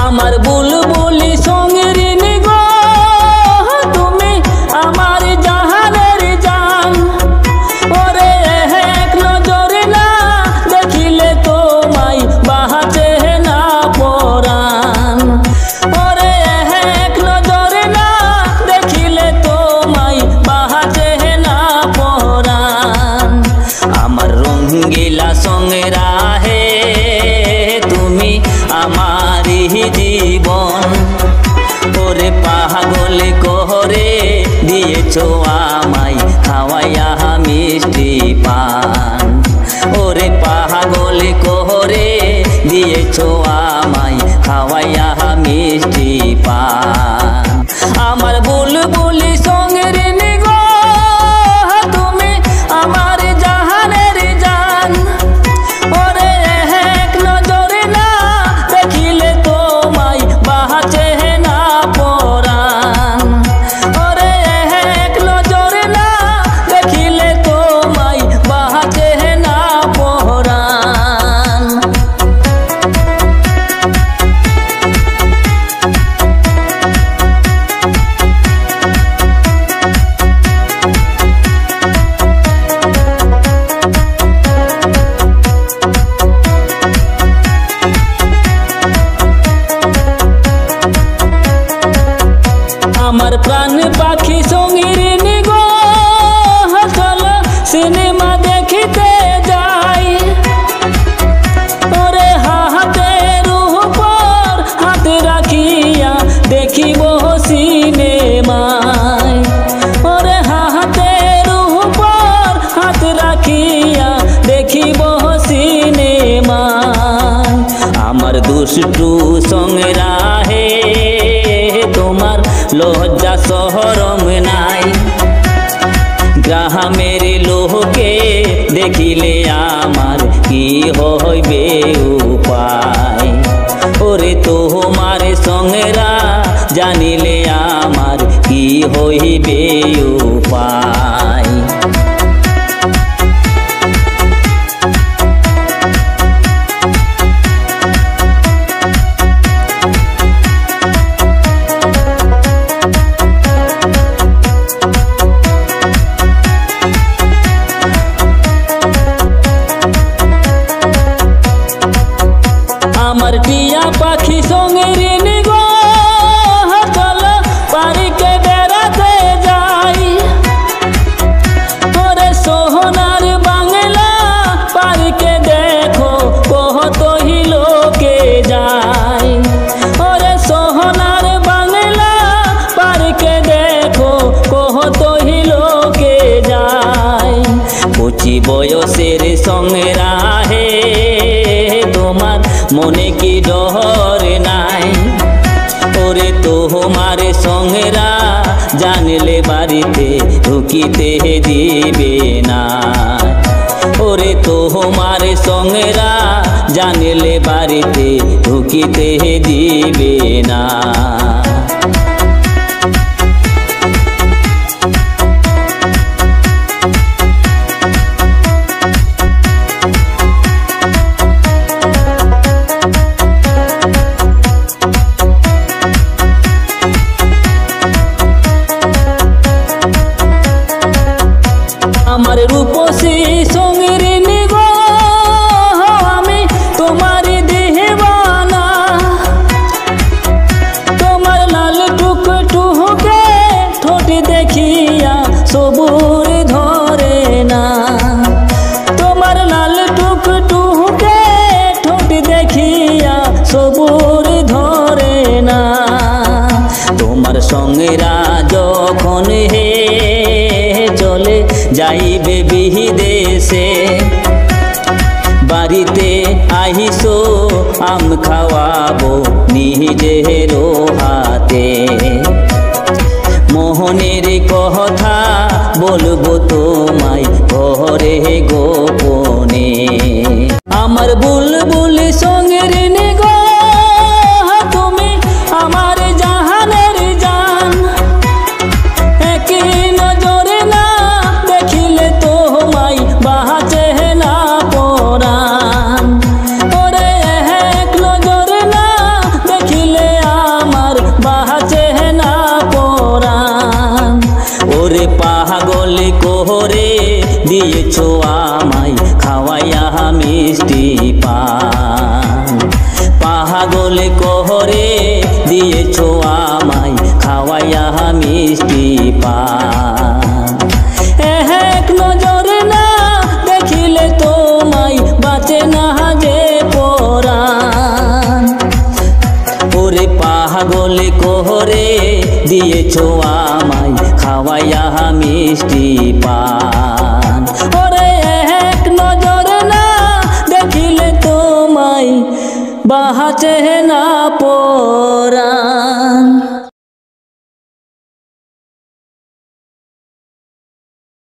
আমার বুলবুলি সঙ্গের নিগো তুমি আমার জাহানের জান। ওরে এক নজরে না দেখিলে তোমায় বাঁচে না পরাণ। ওরে এক নজরে না দেখিলে তোমায় বাঁচে না পরাণ। আমার রঙ্গিলা সঙ্গে রাহে তুমি আমারি জীবন। ওরে পাগল করে দিয়েছো আমায় খাওয়াইয়া মিষ্টি পান। ওরে পাগল করে দিয়েছো আমায় খাওয়াইয়া মিষ্টি পান। আমার বুলবুলি সঙ্গের নিগো তুমি আমার জাহানের জান। ওরে এক নজরে না দেখিলে তোমায় বাঁচে না পরাণ। ওরে এক নজরে না দেখিলে তোমায় বাঁচে না পরাণ। আমার প্রাণ পাখি সঙ্গীর নিগো চলো সিনেমা দেখিতে যাই। ওরে হাতের উপর হাত রাখিয়া দেখিব সিনেমায়। ওরে হাতের উপর হাত রাখিয়া দেখিব সিনেমায়। আমার দুষ্টু সঙ্গে রাহে তোমার লজ্জা শরম নাই। গ্রামের লোকে দেখিলে আমার কি হইবে উপায়। ওরে তোমার সঙ্গেরা জানিলে আমার কি হইবে উপায়। আমার টিয়া পাখি সঙ্গের নিগো চলো পারিকে বেড়াতে যাই। ওরে সোহনার বাংলা পারিকে দেখো কতই লোকে যায়। ওরে সোহনার বাংলা পারিকে দেখো কতই লোকে যায়। কচি বয়সের সঙ্গে রাহে তোমার মনে কি ডর নাই। ওরে তোমার সঙ্গেরা জানলে বাড়িতে ঢুকিতে দিবে না। ওরে তোমার সঙ্গেরা জানলে বাড়িতে ঢুকিতে দিবে না। আমার রূপসী সঙ্গের নিগো আমি তোমার দেহবানা। তোমার লাল টুকটুকে ঠোঁট দেখিয়া সবুর ধরে না। তোমার লাল টুকটুকে ঠোঁট দেখিয়া সবুর ধরে না। তোমার সঙ্গেরা যখন হে চলে যাইবে বিদেশে বাড়িতে আহিসো আম খাওয়াবো নিজের হাতে। মোহনের কথা বলবো তোমায় ঘরে গোপনে। আমার বুলবুল সঙ্গের নিগো তুমি আমার জাহানের জান। একই নজরে না দেখিলে তোমায় বাঁচে না পরাণ। ওরে এক নজরে না ওরে পাগল কোহরে দিয়েছো আমায় খাওয়াইয়া মিষ্টি পান। পাগল কোহরে দিয়েছো আমায় খাওয়াইয়া মিষ্টি পান। এক নজর না দেখিলে তোমায় বাঁচে না যে পরাণ। ওরে পাগল কোহরে দিয়েছো আমায় খাওয়াইয়া মিষ্টি পান। ওরে এক নজর না দেখিলে তোমায় বাঁচে না